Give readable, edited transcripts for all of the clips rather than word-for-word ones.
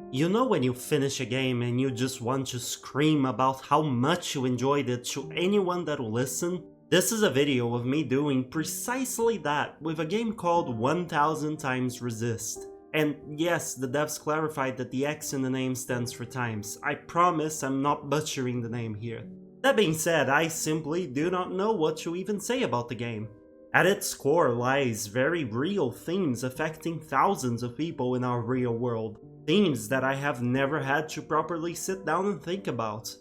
You know when you finish a game and you just want to scream about how much you enjoyed it to anyone that will listen? This is a video of me doing precisely that with a game called 1000 Times Resist. And yes, the devs clarified that the X in the name stands for times. I promise I'm not butchering the name here. That being said, I simply do not know what to even say about the game. At its core lies very real themes affecting thousands of people in our real world. Themes that I have never had to properly sit down and think about.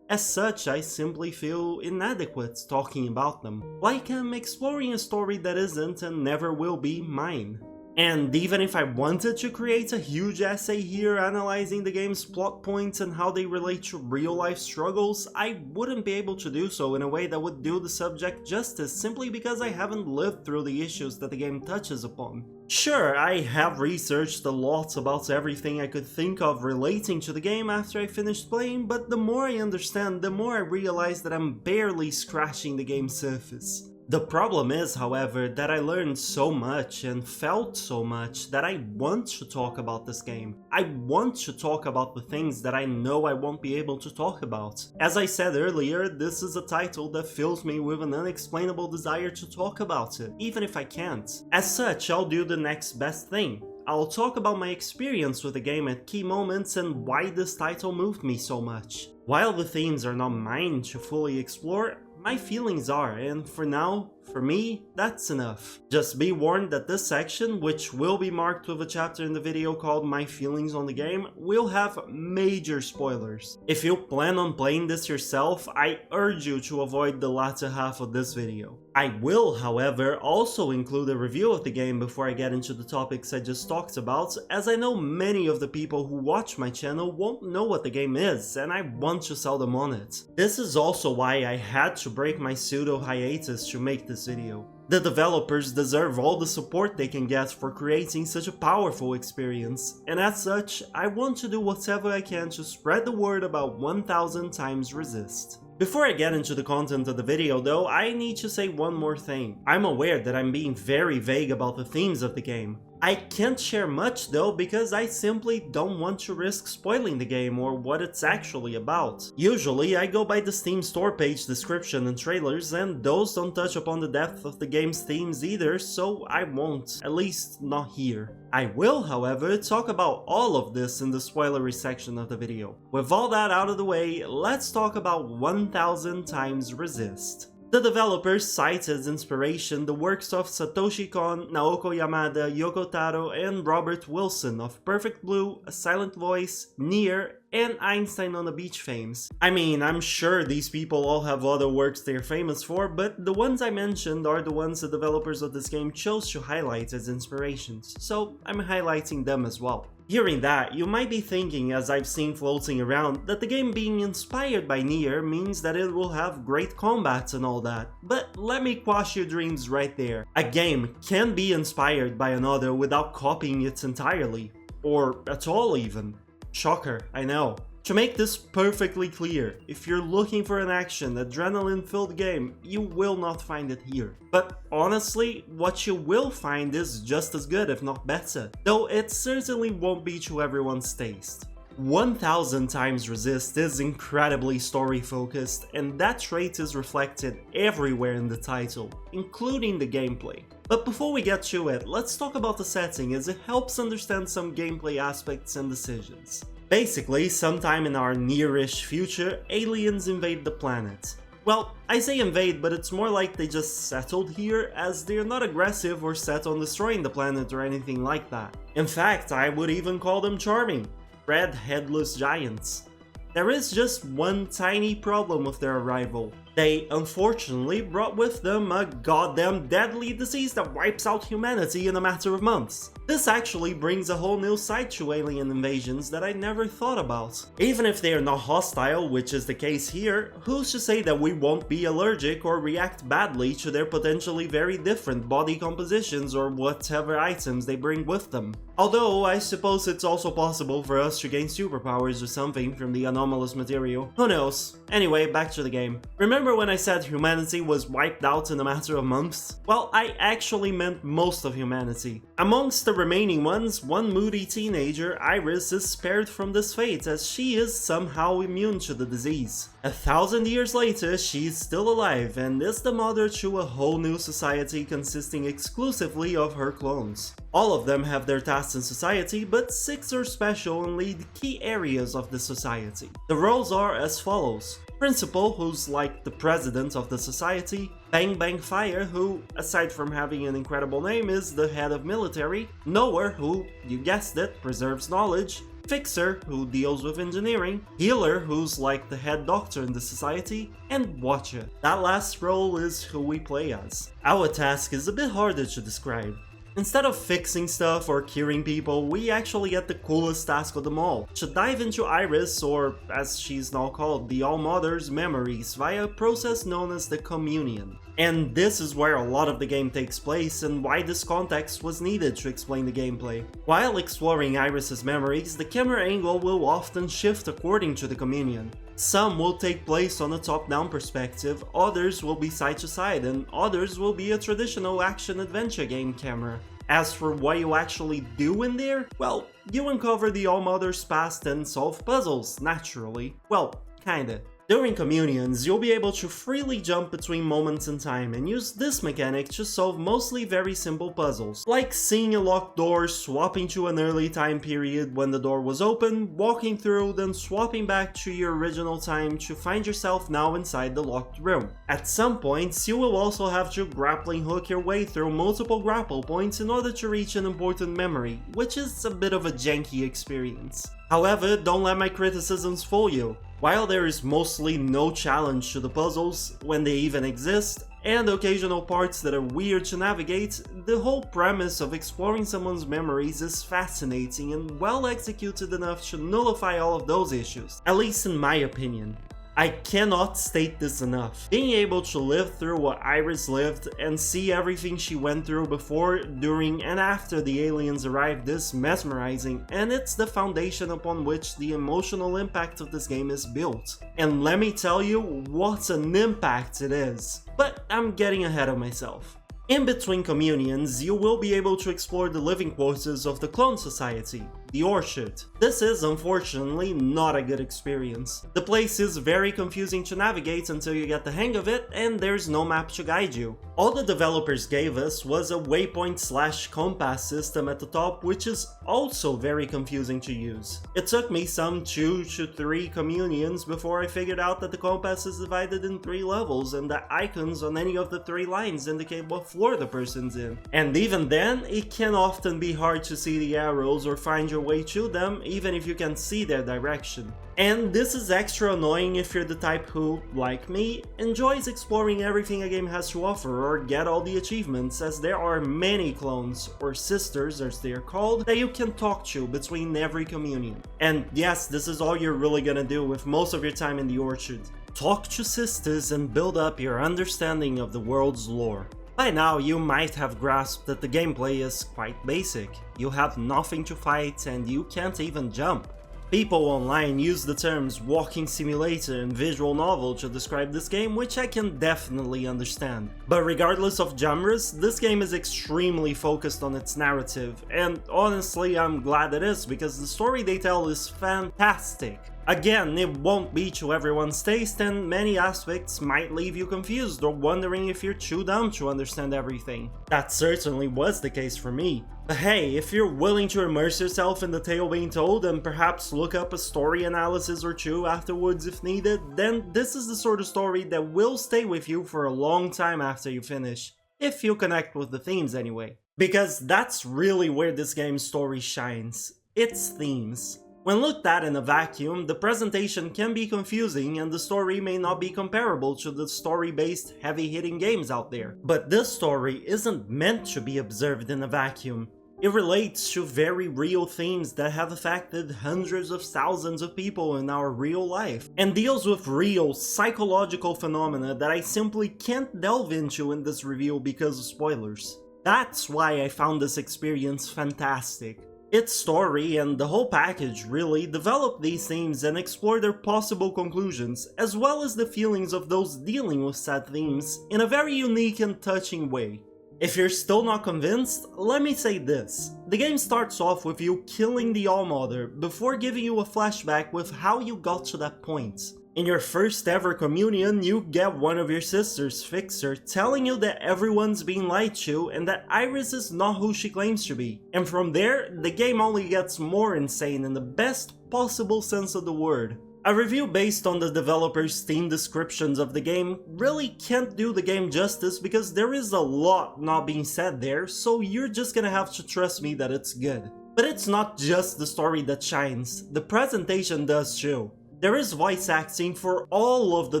As such, I simply feel inadequate talking about them, like I'm exploring a story that isn't and never will be mine. And even if I wanted to create a huge essay here analyzing the game's plot points and how they relate to real-life struggles, I wouldn't be able to do so in a way that would do the subject justice simply because I haven't lived through the issues that the game touches upon. Sure, I have researched a lot about everything I could think of relating to the game after I finished playing, but the more I understand, the more I realize that I'm barely scratching the game's surface. The problem is, however, that I learned so much and felt so much that I want to talk about this game. I want to talk about the things that I know I won't be able to talk about. As I said earlier, this is a title that fills me with an unexplainable desire to talk about it, even if I can't. As such, I'll do the next best thing. I'll talk about my experience with the game at key moments and why this title moved me so much. While the themes are not mine to fully explore, my feelings are, and for now, for me, that's enough. Just be warned that this section, which will be marked with a chapter in the video called My Feelings on the Game, will have major spoilers. If you plan on playing this yourself, I urge you to avoid the latter half of this video. I will, however, also include a review of the game before I get into the topics I just talked about, as I know many of the people who watch my channel won't know what the game is, and I want to sell them on it. This is also why I had to break my pseudo hiatus to make this video. The developers deserve all the support they can get for creating such a powerful experience, and as such, I want to do whatever I can to spread the word about 1000 Times Resist. Before I get into the content of the video though, I need to say one more thing. I'm aware that I'm being very vague about the themes of the game. I can't share much though because I simply don't want to risk spoiling the game or what it's actually about. Usually I go by the Steam store page description and trailers, and those don't touch upon the depth of the game's themes either, so I won't, at least not here. I will, however, talk about all of this in the spoilery section of the video. With all that out of the way, let's talk about 1000 Times Resist. The developers cite as inspiration the works of Satoshi Kon, Naoko Yamada, Yoko Taro, and Robert Wilson of Perfect Blue, A Silent Voice, Nier, and Einstein on the Beach fames. I mean, I'm sure these people all have other works they're famous for, but the ones I mentioned are the ones the developers of this game chose to highlight as inspirations, so I'm highlighting them as well. Hearing that, you might be thinking, as I've seen floating around, that the game being inspired by Nier means that it will have great combats and all that, but let me quash your dreams right there. A game can be inspired by another without copying it entirely, or at all even. Shocker, I know. To make this perfectly clear, if you're looking for an action, adrenaline-filled game, you will not find it here. But honestly, what you will find is just as good, if not better, though it certainly won't be to everyone's taste. 1000 Times Resist is incredibly story-focused, and that trait is reflected everywhere in the title, including the gameplay. But before we get to it, let's talk about the setting, as it helps understand some gameplay aspects and decisions. Basically, sometime in our near-ish future, aliens invade the planet. Well, I say invade, but it's more like they just settled here, as they're not aggressive or set on destroying the planet or anything like that. In fact, I would even call them charming. Red headless giants. There is just one tiny problem with their arrival. They unfortunately brought with them a goddamn deadly disease that wipes out humanity in a matter of months. This actually brings a whole new side to alien invasions that I never thought about. Even if they are not hostile, which is the case here, who's to say that we won't be allergic or react badly to their potentially very different body compositions or whatever items they bring with them? Although, I suppose it's also possible for us to gain superpowers or something from the anomalous material. Who knows? Anyway, back to the game. Remember Remember when I said humanity was wiped out in a matter of months? Well, I actually meant most of humanity. Amongst the remaining ones, one moody teenager, Iris, is spared from this fate as she is somehow immune to the disease. 1,000 years later, she's still alive and is the mother to a whole new society consisting exclusively of her clones. All of them have their tasks in society, but 6 are special and lead key areas of the society. The roles are as follows. Principal, who's like the president of the society, Bang Bang Fire, who, aside from having an incredible name, is the head of military, Knower, who, you guessed it, preserves knowledge, Fixer, who deals with engineering, Healer, who's like the head doctor in the society, and Watcher. That last role is who we play as. Our task is a bit harder to describe. Instead of fixing stuff or curing people, we actually get the coolest task of them all, to dive into Iris, or as she's now called, the All-Mother's memories via a process known as the Communion. And this is where a lot of the game takes place and why this context was needed to explain the gameplay. While exploring Iris's memories, the camera angle will often shift according to the Communion. Some will take place on a top-down perspective, others will be side-to-side, and others will be a traditional action-adventure game camera. As for what you actually do in there, well, you uncover the All-Mother's past and solve puzzles, naturally. Well, kinda. During communions, you'll be able to freely jump between moments in time and use this mechanic to solve mostly very simple puzzles, like seeing a locked door, swapping to an early time period when the door was open, walking through, then swapping back to your original time to find yourself now inside the locked room. At some points, you will also have to grappling hook your way through multiple grapple points in order to reach an important memory, which is a bit of a janky experience. However, don't let my criticisms fool you. While there is mostly no challenge to the puzzles, when they even exist, and occasional parts that are weird to navigate, the whole premise of exploring someone's memories is fascinating and well executed enough to nullify all of those issues, at least in my opinion. I cannot state this enough. Being able to live through what Iris lived and see everything she went through before, during, and after the aliens arrived is mesmerizing, and it's the foundation upon which the emotional impact of this game is built. And let me tell you, what an impact it is. But I'm getting ahead of myself. In between communions, you will be able to explore the living quarters of the Clone Society, the Orchard. This is unfortunately not a good experience. The place is very confusing to navigate until you get the hang of it, and there's no map to guide you. All the developers gave us was a waypoint/compass system at the top, which is also very confusing to use. It took me some 2 to 3 communions before I figured out that the compass is divided in 3 levels and that icons on any of the 3 lines indicate what floor the person's in. And even then, it can often be hard to see the arrows or find your way to them, even if you can see their direction. And this is extra annoying if you're the type who, like me, enjoys exploring everything a game has to offer or get all the achievements, as there are many clones, or sisters as they are called, that you can talk to between every communion. And yes, this is all you're really gonna do with most of your time in the Orchard. Talk to sisters and build up your understanding of the world's lore. By now, you might have grasped that the gameplay is quite basic. You have nothing to fight and you can't even jump. People online use the terms walking simulator and visual novel to describe this game, which I can definitely understand. But regardless of genres, this game is extremely focused on its narrative, and honestly I'm glad it is, because the story they tell is fantastic. Again, it won't be to everyone's taste, and many aspects might leave you confused or wondering if you're too dumb to understand everything. That certainly was the case for me. But hey, if you're willing to immerse yourself in the tale being told and perhaps look up a story analysis or 2 afterwards if needed, then this is the sort of story that will stay with you for a long time after you finish. If you connect with the themes anyway. Because that's really where this game's story shines. Its themes. When looked at in a vacuum, the presentation can be confusing and the story may not be comparable to the story-based heavy-hitting games out there. But this story isn't meant to be observed in a vacuum. It relates to very real themes that have affected hundreds of thousands of people in our real life, and deals with real psychological phenomena that I simply can't delve into in this review because of spoilers. That's why I found this experience fantastic. Its story and the whole package really develop these themes and explore their possible conclusions, as well as the feelings of those dealing with said themes in a very unique and touching way. If you're still not convinced, let me say this. The game starts off with you killing the All-Mother before giving you a flashback with how you got to that point. In your first ever communion, you get one of your sisters, Fixer, telling you that everyone's being lied to and that Iris is not who she claims to be. And from there, the game only gets more insane in the best possible sense of the word. A review based on the developer's Steam descriptions of the game really can't do the game justice because there is a lot not being said there, so you're just gonna have to trust me that it's good. But it's not just the story that shines, the presentation does too. There is voice acting for all of the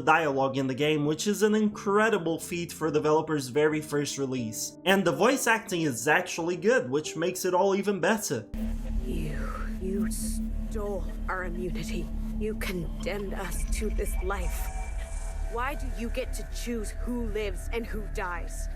dialogue in the game, which is an incredible feat for the developer's very first release. And the voice acting is actually good, which makes it all even better. You stole our immunity. You condemned us to this life. Why do you get to choose who lives and who dies?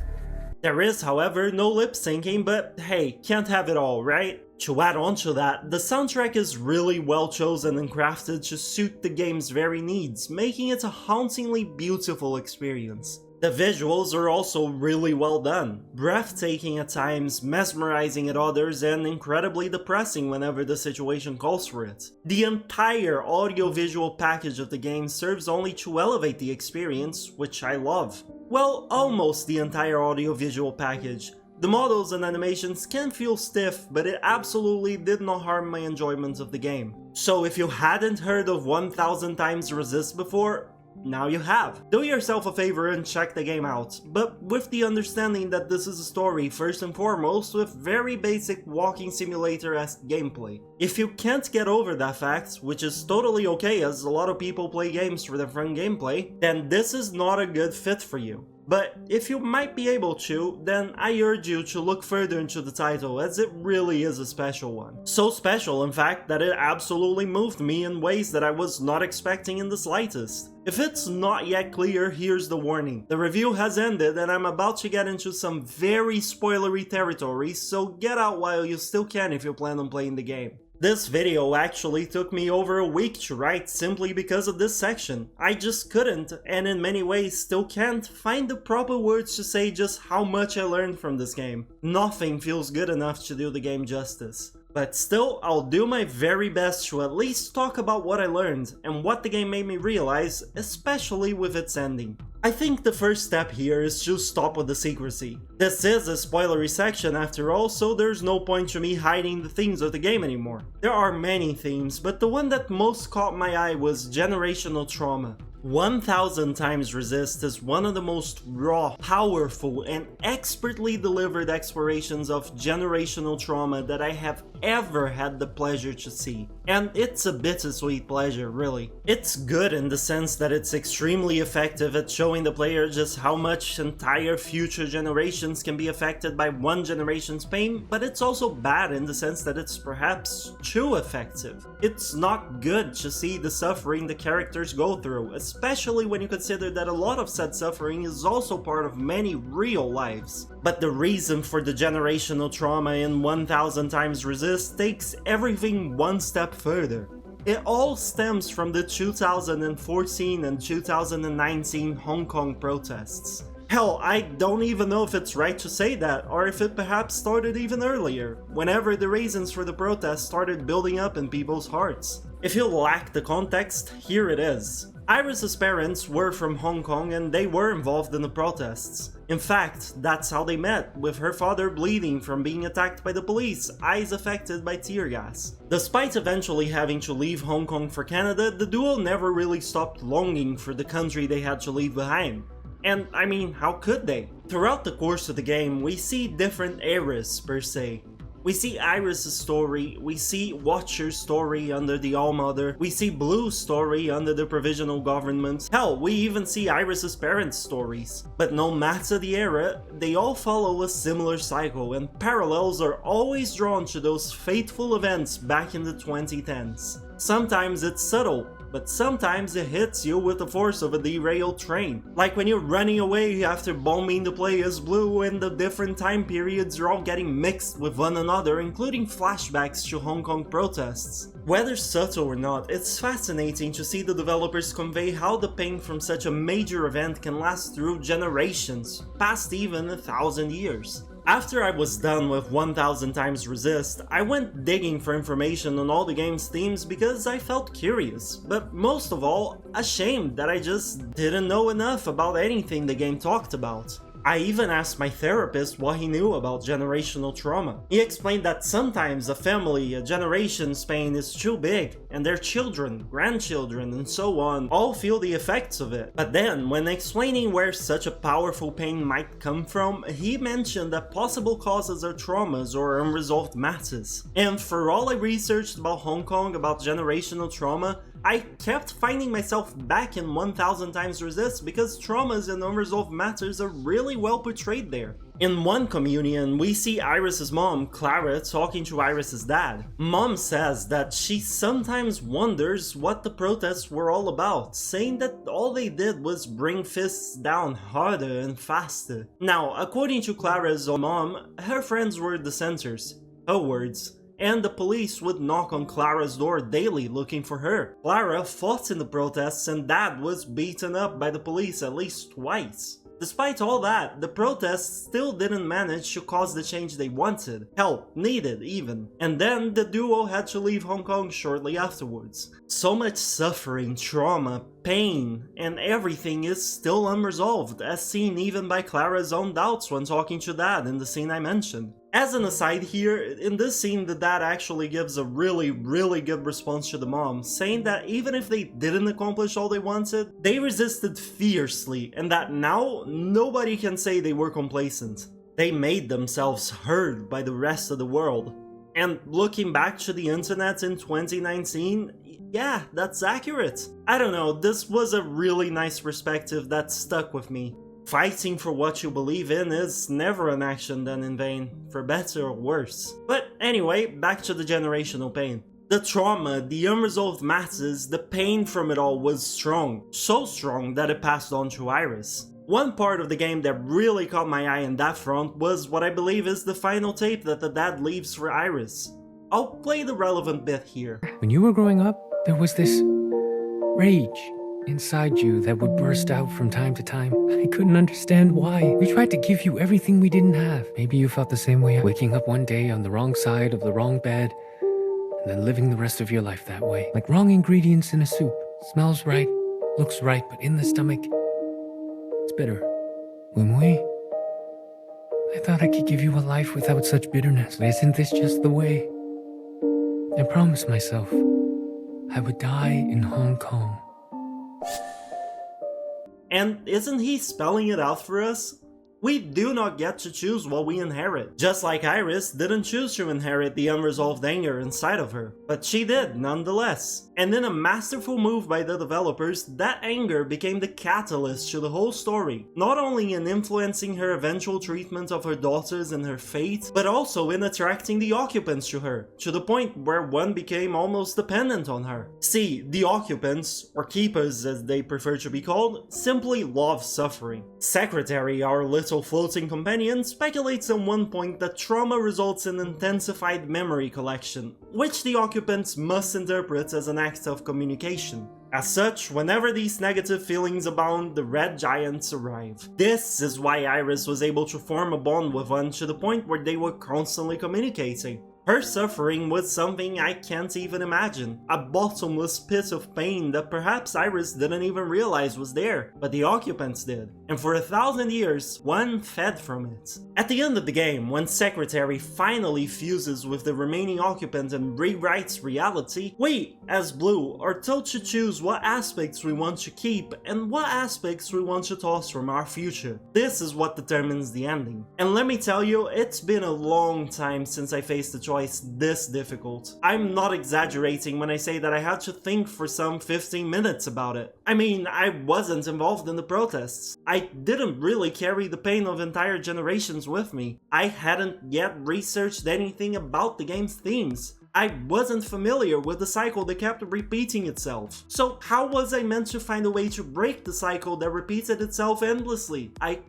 There is, however, no lip syncing, but hey, can't have it all, right? To add on to that, the soundtrack is really well chosen and crafted to suit the game's very needs, making it a hauntingly beautiful experience. The visuals are also really well done, breathtaking at times, mesmerizing at others, and incredibly depressing whenever the situation calls for it. The entire audio-visual package of the game serves only to elevate the experience, which I love. Well, almost the entire audio-visual package. The models and animations can feel stiff, but it absolutely did not harm my enjoyment of the game. So if you hadn't heard of 1000 Times Resist before, now you have. Do yourself a favor and check the game out, but with the understanding that this is a story first and foremost with very basic walking simulator-esque gameplay. If you can't get over that fact, which is totally okay as a lot of people play games for their fun gameplay, then this is not a good fit for you. But if you might be able to, then I urge you to look further into the title as it really is a special one. So special in fact that it absolutely moved me in ways that I was not expecting in the slightest. If it's not yet clear, here's the warning. The review has ended and I'm about to get into some very spoilery territory, so get out while you still can if you plan on playing the game. This video actually took me over a week to write simply because of this section. I just couldn't, and in many ways still can't, find the proper words to say just how much I learned from this game. Nothing feels good enough to do the game justice. But still, I'll do my very best to at least talk about what I learned and what the game made me realize, especially with its ending. I think the first step here is to stop with the secrecy. This is a spoilery section after all, so there's no point to me hiding the themes of the game anymore. There are many themes, but the one that most caught my eye was generational trauma. 1000 Times Resist is one of the most raw, powerful, and expertly delivered explorations of generational trauma that I have ever had the pleasure to see. And it's a bittersweet pleasure, really. It's good in the sense that it's extremely effective at showing the player just how much entire future generations can be affected by one generation's pain, but it's also bad in the sense that it's perhaps too effective. It's not good to see the suffering the characters go through, especially when you consider that a lot of said suffering is also part of many real lives. But the reason for the generational trauma in 1000 Times Resist takes everything one step further. It all stems from the 2014 and 2019 Hong Kong protests. Hell, I don't even know if it's right to say that, or if it perhaps started even earlier, whenever the reasons for the protests started building up in people's hearts. If you lack the context, here it is. Iris's parents were from Hong Kong and they were involved in the protests. In fact, that's how they met, with her father bleeding from being attacked by the police, eyes affected by tear gas. Despite eventually having to leave Hong Kong for Canada, the duo never really stopped longing for the country they had to leave behind. And I mean, how could they? Throughout the course of the game, we see different eras per se. We see Iris' story, we see Watcher's story under the All-Mother, we see Blue's story under the Provisional Government, hell, we even see Iris' parents' stories. But no matter the era, they all follow a similar cycle, and parallels are always drawn to those fateful events back in the 2010s. Sometimes it's subtle, but sometimes it hits you with the force of a derailed train. Like when you're running away after bombing the play as Blue, and the different time periods are all getting mixed with one another, including flashbacks to Hong Kong protests. Whether subtle or not, it's fascinating to see the developers convey how the pain from such a major event can last through generations, past even 1,000 years. After I was done with 1000 Times Resist, I went digging for information on all the game's themes because I felt curious, but most of all, ashamed that I just didn't know enough about anything the game talked about. I even asked my therapist what he knew about generational trauma. He explained that sometimes a family, a generation's pain is too big, and their children, grandchildren, and so on all feel the effects of it. But then, when explaining where such a powerful pain might come from, he mentioned that possible causes are traumas or unresolved matters. And for all I researched about Hong Kong about generational trauma, I kept finding myself back in 1000 Times Resist because traumas and unresolved matters are really well portrayed there. In one communion, we see Iris's mom, Clara, talking to Iris's dad. Mom says that she sometimes wonders what the protests were all about, saying that all they did was bring fists down harder and faster. Now, according to Clara's own mom, her friends were dissenters. Her words. And the police would knock on Clara's door daily looking for her. Clara fought in the protests and Dad was beaten up by the police at least twice. Despite all that, the protests still didn't manage to cause the change they wanted, help needed even. And then the duo had to leave Hong Kong shortly afterwards. So much suffering, trauma, pain, and everything is still unresolved, as seen even by Clara's own doubts when talking to Dad in the scene I mentioned. As an aside here, in this scene the dad actually gives a really good response to the mom, saying that even if they didn't accomplish all they wanted, they resisted fiercely, and that now nobody can say they were complacent. They made themselves heard by the rest of the world. And looking back to the internet in 2019, yeah, that's accurate. I don't know, this was a really nice perspective that stuck with me. Fighting for what you believe in is never an action done in vain, for better or worse. But anyway, back to the generational pain. The trauma, the unresolved matters, the pain from it all was strong. So strong that it passed on to Iris. One part of the game that really caught my eye in that front was what I believe is the final tape that the dad leaves for Iris. I'll play the relevant bit here. When you were growing up, there was this rage inside you that would burst out from time to time. I couldn't understand why. We tried to give you everything we didn't have. Maybe you felt the same way, waking up one day on the wrong side of the wrong bed, and then living the rest of your life that way. Like wrong ingredients in a soup. Smells right, looks right, but in the stomach, it's bitter. Wimui, I thought I could give you a life without such bitterness. Isn't this just the way? I promised myself I would die in Hong Kong. And isn't he spelling it out for us? We do not get to choose what we inherit, just like Iris didn't choose to inherit the unresolved anger inside of her, but she did nonetheless. And in a masterful move by the developers, that anger became the catalyst to the whole story, not only in influencing her eventual treatment of her daughters and her fate, but also in attracting the occupants to her, to the point where one became almost dependent on her. See, the occupants, or keepers as they prefer to be called, simply love suffering. Secretary, our little floating companion, speculates at one point that trauma results in intensified memory collection, which the occupants must interpret as an act of communication. As such, whenever these negative feelings abound, the Red Giants arrive. This is why Iris was able to form a bond with one to the point where they were constantly communicating. Her suffering was something I can't even imagine, a bottomless pit of pain that perhaps Iris didn't even realize was there, but the occupants did, and for 1,000 years, one fed from it. At the end of the game, when Secretary finally fuses with the remaining occupant and rewrites reality, we, as Blue, are told to choose what aspects we want to keep and what aspects we want to toss from our future. This is what determines the ending. And let me tell you, it's been a long time since I faced a choice this difficult. I'm not exaggerating when I say that I had to think for some 15 minutes about it. I mean, I wasn't involved in the protests. I didn't really carry the pain of entire generations with me. I hadn't yet researched anything about the game's themes. I wasn't familiar with the cycle that kept repeating itself. So how was I meant to find a way to break the cycle that repeated itself endlessly? I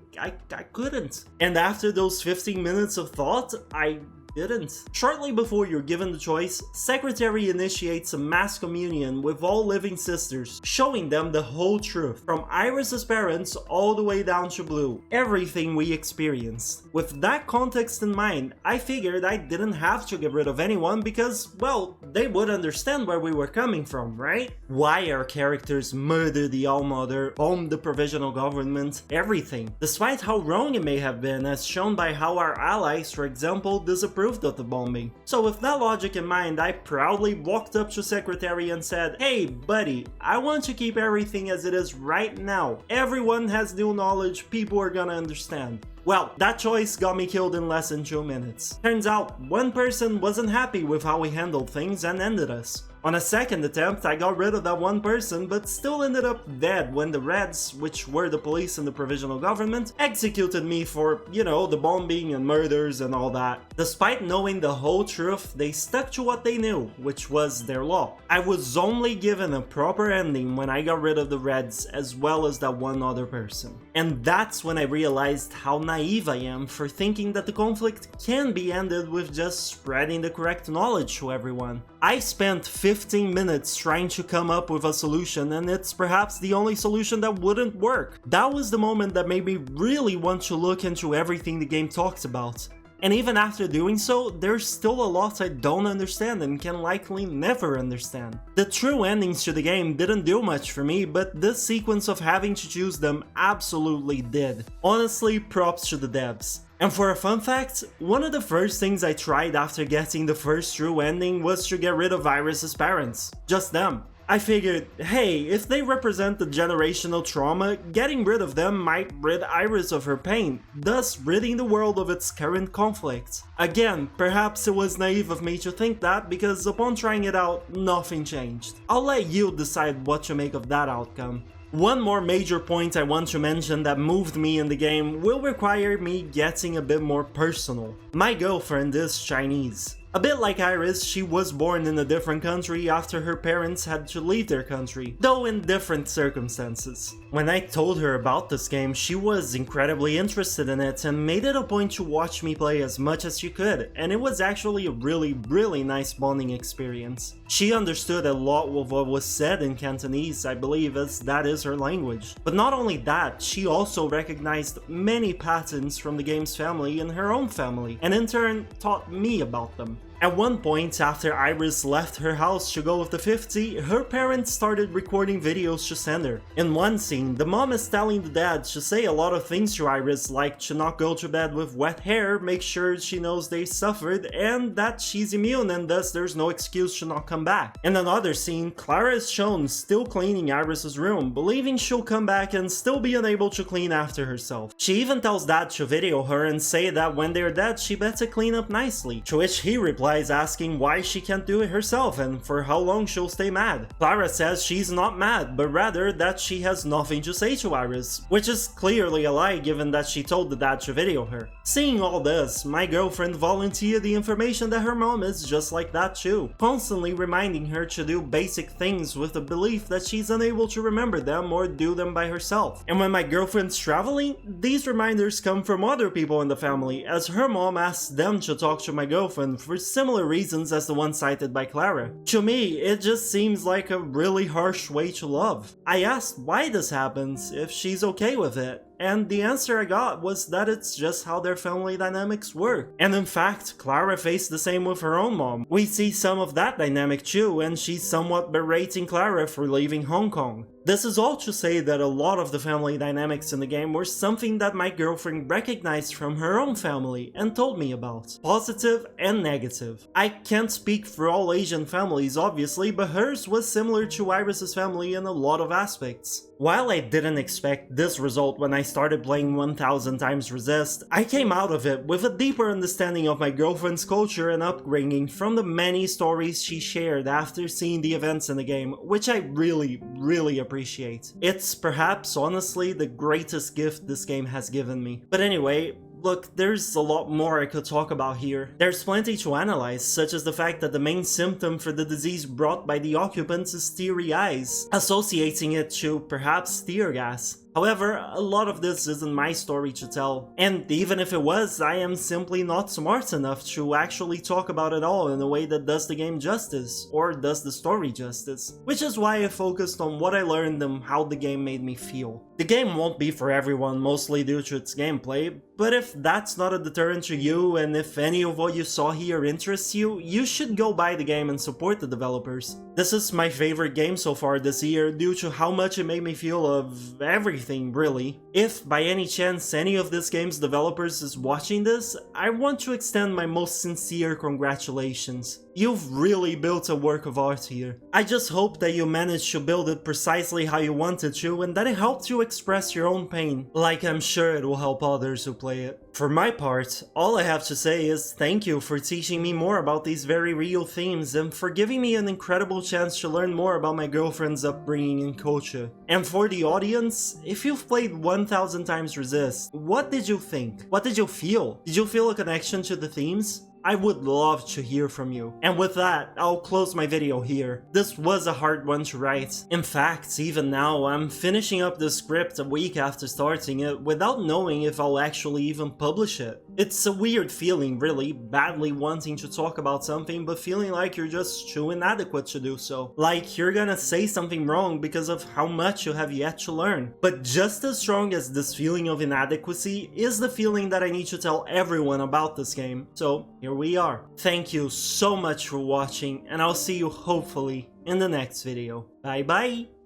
couldn't. And after those 15 minutes of thought, I didn't. Shortly before you're given the choice, Secretary initiates a mass communion with all living sisters, showing them the whole truth, from Iris's parents all the way down to Blue, everything we experienced. With that context in mind, I figured I didn't have to get rid of anyone because, well, they would understand where we were coming from, right? Why our characters murder the Allmother, bomb the provisional government, everything, despite how wrong it may have been, as shown by how our allies, for example, disapproved of the bombing. So with that logic in mind, I proudly walked up to Secretary and said, "Hey buddy, I want to keep everything as it is right now. Everyone has new knowledge, people are gonna understand." Well, that choice got me killed in less than 2 minutes. Turns out, one person wasn't happy with how we handled things and ended us. On a second attempt, I got rid of that one person, but still ended up dead when the Reds, which were the police and the provisional government, executed me for, you know, the bombing and murders and all that. Despite knowing the whole truth, they stuck to what they knew, which was their law. I was only given a proper ending when I got rid of the Reds, as well as that one other person. And that's when I realized how naive I am for thinking that the conflict can be ended with just spreading the correct knowledge to everyone. I spent 15 minutes trying to come up with a solution, and it's perhaps the only solution that wouldn't work. That was the moment that made me really want to look into everything the game talks about. And even after doing so, there's still a lot I don't understand and can likely never understand. The true endings to the game didn't do much for me, but this sequence of having to choose them absolutely did. Honestly, props to the devs. And for a fun fact, one of the first things I tried after getting the first true ending was to get rid of Iris's parents. Just them. I figured, hey, if they represent the generational trauma, getting rid of them might rid Iris of her pain, thus ridding the world of its current conflict. Again, perhaps it was naive of me to think that, because upon trying it out, nothing changed. I'll let you decide what to make of that outcome. One more major point I want to mention that moved me in the game will require me getting a bit more personal. My girlfriend is Chinese. A bit like Iris, she was born in a different country after her parents had to leave their country, though in different circumstances. When I told her about this game, she was incredibly interested in it and made it a point to watch me play as much as she could, and it was actually a really nice bonding experience. She understood a lot of what was said in Cantonese, I believe, as that is her language. But not only that, she also recognized many patterns from the game's family in her own family, and in turn taught me about them. At one point, after Iris left her house to go with the 50, her parents started recording videos to send her. In one scene, the mom is telling the dad to say a lot of things to Iris, like to not go to bed with wet hair, make sure she knows they suffered, and that she's immune and thus there's no excuse to not come back. In another scene, Clara is shown still cleaning Iris's room, believing she'll come back and still be unable to clean after herself. She even tells dad to video her and say that when they're dead she better clean up nicely, to which he replies asking why she can't do it herself and for how long she'll stay mad. Clara says she's not mad, but rather that she has nothing to say to Iris, which is clearly a lie given that she told the dad to video her. Seeing all this, my girlfriend volunteered the information that her mom is just like that too, constantly reminding her to do basic things with the belief that she's unable to remember them or do them by herself. And when my girlfriend's traveling, these reminders come from other people in the family, as her mom asks them to talk to my girlfriend for similar reasons as the one cited by Clara. To me, it just seems like a really harsh way to love. I asked why this happens, if she's okay with it, and the answer I got was that it's just how their family dynamics work. And in fact, Clara faced the same with her own mom. We see some of that dynamic too, and she's somewhat berating Clara for leaving Hong Kong. This is all to say that a lot of the family dynamics in the game were something that my girlfriend recognized from her own family and told me about, positive and negative. I can't speak for all Asian families obviously, but hers was similar to Iris's family in a lot of aspects. While I didn't expect this result when I started playing 1000 times Resist, I came out of it with a deeper understanding of my girlfriend's culture and upbringing from the many stories she shared after seeing the events in the game, which I really appreciate. It's perhaps honestly the greatest gift this game has given me. But anyway, look, there's a lot more I could talk about here. There's plenty to analyze, such as the fact that the main symptom for the disease brought by the occupants is teary eyes, associating it to perhaps tear gas. However, a lot of this isn't my story to tell, and even if it was, I am simply not smart enough to actually talk about it all in a way that does the game justice, or does the story justice, which is why I focused on what I learned and how the game made me feel. The game won't be for everyone, mostly due to its gameplay, but if that's not a deterrent to you, and if any of what you saw here interests you, you should go buy the game and support the developers. This is my favorite game so far this year due to how much it made me feel of everything, really. If by any chance any of this game's developers is watching this, I want to extend my most sincere congratulations. You've really built a work of art here. I just hope that you managed to build it precisely how you wanted to and that it helped you express your own pain, like I'm sure it will help others who play it. For my part, all I have to say is thank you for teaching me more about these very real themes and for giving me an incredible chance to learn more about my girlfriend's upbringing in Kocha. And for the audience, if you've played 1000 times Resist, what did you think? What did you feel? Did you feel a connection to the themes? I would love to hear from you. And with that, I'll close my video here. This was a hard one to write. In fact, even now, I'm finishing up the script a week after starting it without knowing if I'll actually even publish it. It's a weird feeling, really, badly wanting to talk about something but feeling like you're just too inadequate to do so. Like you're gonna say something wrong because of how much you have yet to learn. But just as strong as this feeling of inadequacy is the feeling that I need to tell everyone about this game. So here we are. Thank you so much for watching, and I'll see you hopefully in the next video. Bye bye!